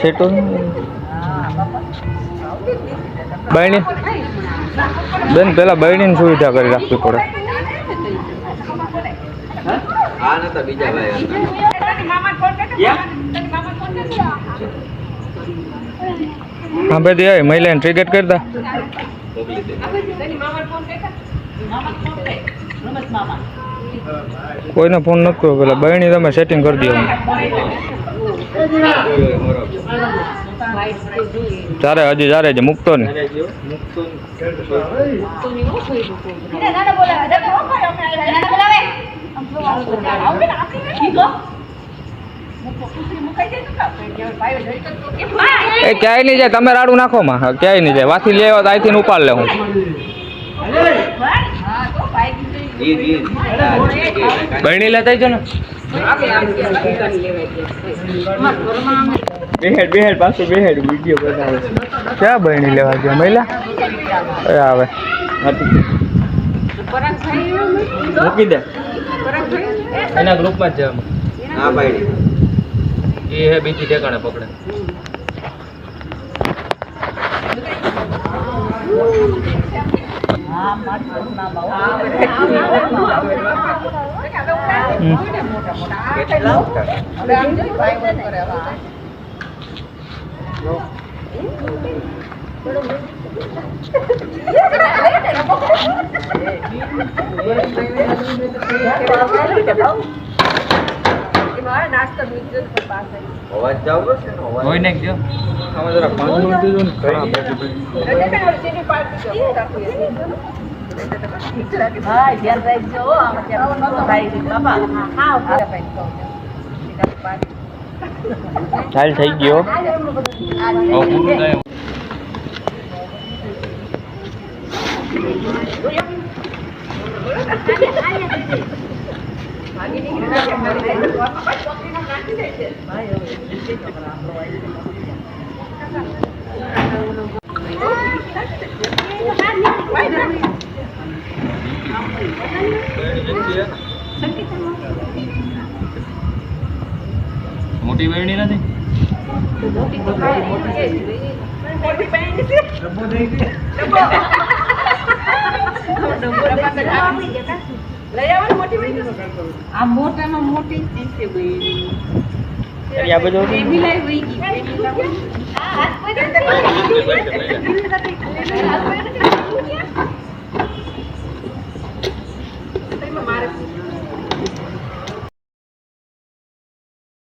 સેટો બહેણી બેન પેલા બહેણીની સુવિધા કરી રાખવી પડે. હા ભાઈ આવી મહિલાને ટિકિટ કરતા કોઈને ફોન નથી કર્યો. પેલા બહેણી તમે સેટિંગ કરી દો. ચારે હજી ચારે છે મૂકતો ને એ ક્યાંય નહીં જાય. તમે રાડું નાખો માં ક્યાંય નહીં જાય. વાથી લેવા તો અહીંથી ઉપાડ લે હું. બહેણી લેતા છો ને બેહેડ પાછું બેહેડ વિડીયો બનાવે છે. ક્યાં બહેણી લેવા ગયા મહિલા આવે મૂકી દે એના ગ્રુપમાં જ જવા. હા ભાઈ એ હે બીજી ઠેકાણે પકડે. હોય ને જો આમાં જરા પાણી મૂકી દો ને ખરાબ ચાલ થઈ ગયો. મોટી બહેણી નથી આ મોટામાં મોટી છે આ બધું